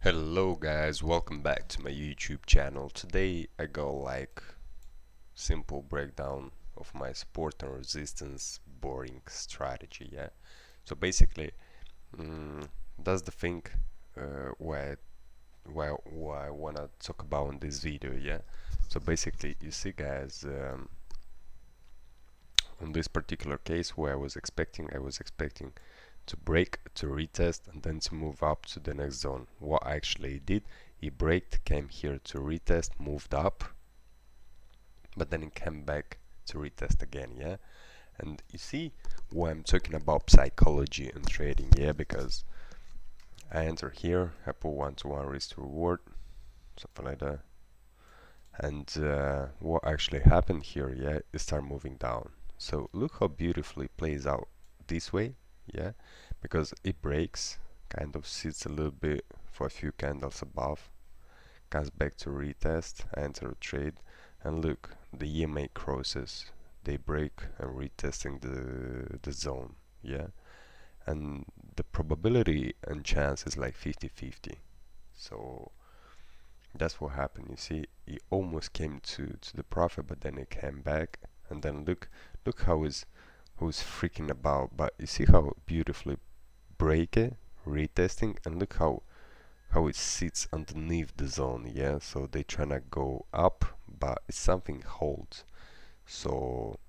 Hello guys, welcome back to my YouTube channel. Today I got like simple breakdown of my support and resistance boring strategy. Yeah, so basically that's the thing why I wanna talk about in this video. Yeah, so basically you see guys, in this particular case where I was expecting to break, to retest, and then to move up to the next zone. What I actually did, he braked, came here to retest, moved up, but then it came back to retest again. Yeah, and you see why I'm talking about psychology and trading. Yeah, because I enter here, I put 1-to-1 risk to reward, something like that, and what actually happened here, yeah, is start moving down. So look how beautifully it plays out this way, yeah, because it breaks, kind of sits a little bit for a few candles above, comes back to retest, enter a trade, and look, the EMA crosses, they break and retesting the zone, yeah, and the probability and chance is like 50-50. So that's what happened. You see, he almost came to the profit, but then it came back, and then look how who's freaking about. But you see how beautifully break it, retesting, and look how it sits underneath the zone. Yeah, so they tryna go up, but it's something holds. So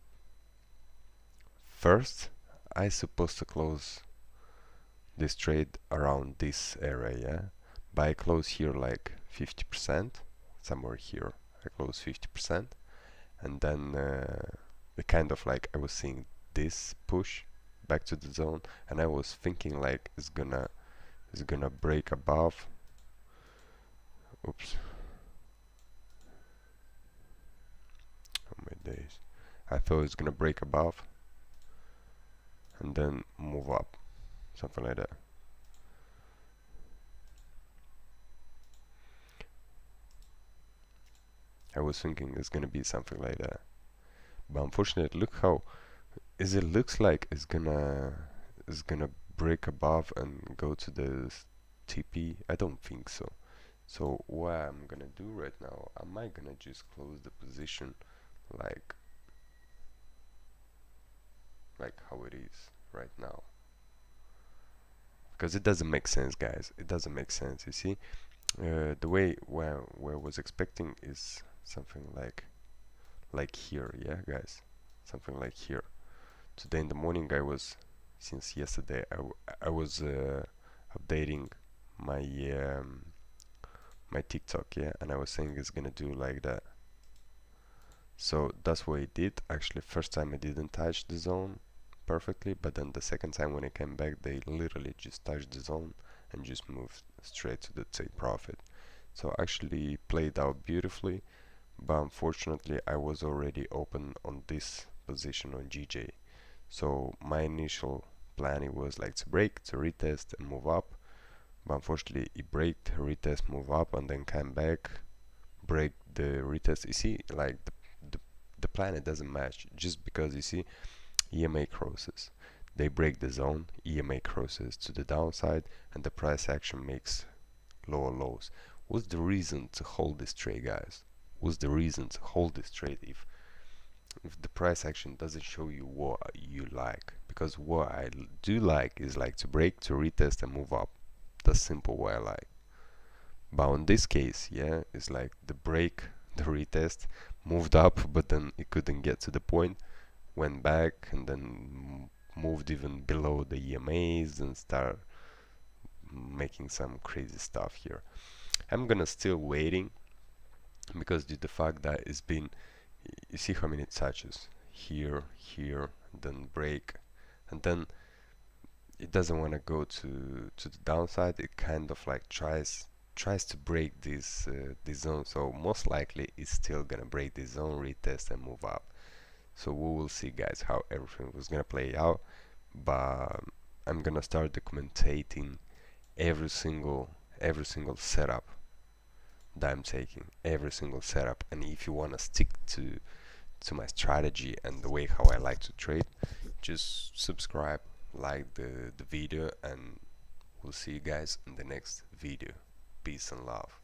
first, I supposed to close this trade around this area. Yeah, but I close here like 50%, somewhere here. I close 50%, and then it kind of like I was seeing this push back to the zone, and I was thinking like it's gonna break above. Oops, oh my days! I thought it's gonna break above and then move up, something like that. I was thinking it's gonna be something like that, but unfortunately, look how is it looks like it's gonna break above and go to the TP. I don't think so. So what I'm gonna do right now, I might gonna just close the position like how it is right now, because it doesn't make sense, guys. It doesn't make sense. You see, the way where I was expecting is something like here, yeah, guys, something like here. Today in the morning, I was since yesterday I was updating my my TikTok, yeah, and I was saying it's gonna do like that. So that's what it did. Actually, first time I didn't touch the zone perfectly, but then the second time when I came back, they literally just touched the zone and just moved straight to the take profit. So actually played out beautifully, but unfortunately I was already open on this position on GJ. So my initial plan it was like to break, to retest and move up, but unfortunately it break, retest, move up, and then came back, break the retest. You see, like the planet doesn't match just because you see EMA crosses. They break the zone, EMA crosses to the downside, and the price action makes lower lows. What's the reason to hold this trade, guys? What's the reason to hold this trade if the price action doesn't show you what you like? Because what I do like is like to break, to retest, and move up. That's simple what I like. But in this case, yeah, it's like the break, the retest, moved up, but then it couldn't get to the point, went back, and then moved even below the EMAs and start making some crazy stuff here. I'm gonna still waiting because due to the fact that it's been, you see how many touches here, here, then break, and then it doesn't want to go to the downside. It kind of like tries to break this zone, so most likely it's still gonna break this zone, retest, and move up. So we will see, guys, how everything was gonna play out. But I'm gonna start documenting every single setup that I'm taking, every single setup. And if you wanna stick to my strategy and the way how I like to trade, just subscribe, like the video, and we'll see you guys in the next video. peace and love.